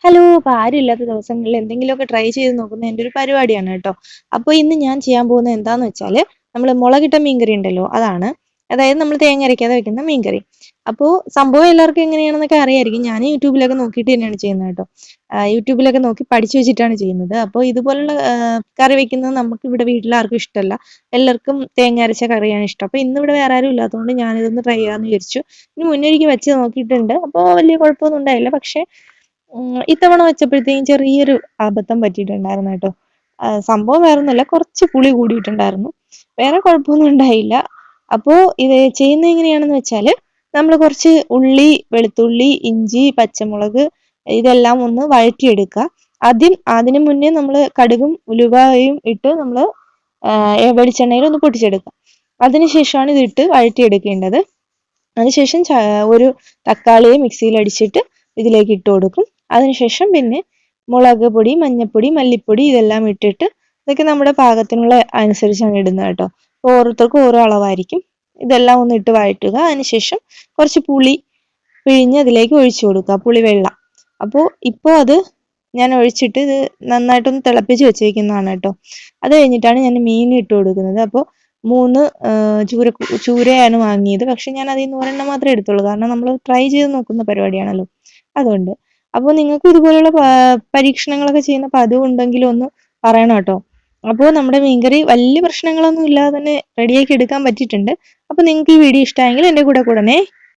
Hello! അപ്പോൾ ആരുമില്ലാത്ത ദിവസങ്ങളിൽ എന്തെങ്കിലുമൊക്കെ ട്രൈ ചെയ്ത് നോക്കുന്ന എൻ്റെ ഒരു പരിപാടിയാണ് കേട്ടോ. അപ്പോൾ ഇന്ന് ഞാൻ ചെയ്യാൻ പോകുന്നത് എന്താന്ന് വെച്ചാൽ നമ്മൾ മുളകിട്ട മീൻകറി ഉണ്ടല്ലോ അതാണ്. അതായത് നമ്മൾ തേങ്ങ അരയ്ക്കാതെ വെക്കുന്ന മീൻകറി. അപ്പോൾ സംഭവം എല്ലാവർക്കും എങ്ങനെയാണെന്നൊക്കെ അറിയായിരിക്കും. ഞാൻ യൂട്യൂബിലൊക്കെ നോക്കിയിട്ട് തന്നെയാണ് ചെയ്യുന്നത് കേട്ടോ. യൂട്യൂബിലൊക്കെ നോക്കി പഠിച്ചു വെച്ചിട്ടാണ് ചെയ്യുന്നത്. അപ്പോൾ ഇതുപോലുള്ള കറി വെക്കുന്നത് നമുക്ക് ഇവിടെ വീട്ടിൽ ആർക്കും ഇഷ്ടമല്ല. എല്ലാവർക്കും തേങ്ങ അരച്ച കറിയാണ് ഇഷ്ടം. അപ്പോൾ ഇന്നിവിടെ വേറെ ആരും ഇല്ലാത്തതുകൊണ്ട് ഞാനിതൊന്ന് ട്രൈ ചെയ്യാമെന്ന് വിചാരിച്ചു. ഇനി മുന്നേ ഒരിക്കൽ വെച്ച് നോക്കിയിട്ടുണ്ട്. അപ്പോൾ വലിയ കുഴപ്പമൊന്നും ഉണ്ടായില്ല. പക്ഷേ ഇത്തവണ വെച്ചപ്പോഴത്തേക്കും ചെറിയൊരു അബദ്ധം പറ്റിയിട്ടുണ്ടായിരുന്നു കേട്ടോ. സംഭവം വേറൊന്നുമല്ല, കുറച്ച് പുളി കൂടിയിട്ടുണ്ടായിരുന്നു. വേറെ കുഴപ്പമൊന്നും ഉണ്ടായില്ല. അപ്പോൾ ഇത് ചെയ്യുന്നത് എങ്ങനെയാണെന്ന് വെച്ചാൽ നമ്മൾ കുറച്ച് ഉള്ളി, വെളുത്തുള്ളി, ഇഞ്ചി, പച്ചമുളക് ഇതെല്ലാം ഒന്ന് വഴറ്റിയെടുക്കുക. അതിന് മുന്നേ നമ്മൾ കടുകും ഉലുവയും ഇട്ട് നമ്മൾ വെളിച്ചെണ്ണയിൽ ഒന്ന് പൊട്ടിച്ചെടുക്കുക. അതിനുശേഷമാണ് ഇതിട്ട് വഴറ്റിയെടുക്കേണ്ടത്. അതിനുശേഷം ഒരു തക്കാളിയെ മിക്സിയിൽ അടിച്ചിട്ട് ഇതിലേക്ക് ഇട്ട് കൊടുക്കും. അതിനുശേഷം പിന്നെ മുളക് പൊടി, മഞ്ഞൾപ്പൊടി, മല്ലിപ്പൊടി ഇതെല്ലാം ഇട്ടിട്ട് ഇതൊക്കെ നമ്മുടെ പാകത്തിനുള്ള അനുസരിച്ചാണ് ഇടുന്നത് കേട്ടോ. ഓരോരുത്തർക്കും ഓരോ അളവായിരിക്കും. ഇതെല്ലാം ഒന്ന് ഇട്ട് വഴറ്റുക. അതിനുശേഷം കുറച്ച് പുളി പിഴിഞ്ഞ് അതിലേക്ക് ഒഴിച്ചു കൊടുക്കുക, പുളിവെള്ളം. അപ്പോൾ അത് ഞാൻ ഒഴിച്ചിട്ട് ഇത് നന്നായിട്ടൊന്ന് തിളപ്പിച്ച് വെച്ചേക്കുന്നതാണ് കേട്ടോ. അത് കഴിഞ്ഞിട്ടാണ് ഞാൻ മീൻ ഇട്ട് കൊടുക്കുന്നത്. അപ്പോൾ 3 ചൂരയാണ് വാങ്ങിയത്. പക്ഷെ ഞാൻ അതിൽ നിന്ന് ഒരെണ്ണം മാത്രമേ എടുത്തുള്ളൂ. കാരണം നമ്മൾ ട്രൈ ചെയ്ത് നോക്കുന്ന പരിപാടിയാണല്ലോ, അതുകൊണ്ട്. അപ്പോൾ നിങ്ങൾക്ക് ഇതുപോലുള്ള പരീക്ഷണങ്ങളൊക്കെ ചെയ്യുന്ന പതിവുണ്ടെങ്കിൽ ഒന്ന് പറയണം കേട്ടോ. അപ്പോൾ നമ്മുടെ മീൻകറി വലിയ പ്രശ്നങ്ങളൊന്നും ഇല്ലാതെ തന്നെ റെഡിയാക്കി എടുക്കാൻ പറ്റിയിട്ടുണ്ട്. അപ്പോൾ നിങ്ങൾക്ക് ഈ വീഡിയോ ഇഷ്ടമായെങ്കിൽ എൻ്റെ കൂടെ കൂടണേ.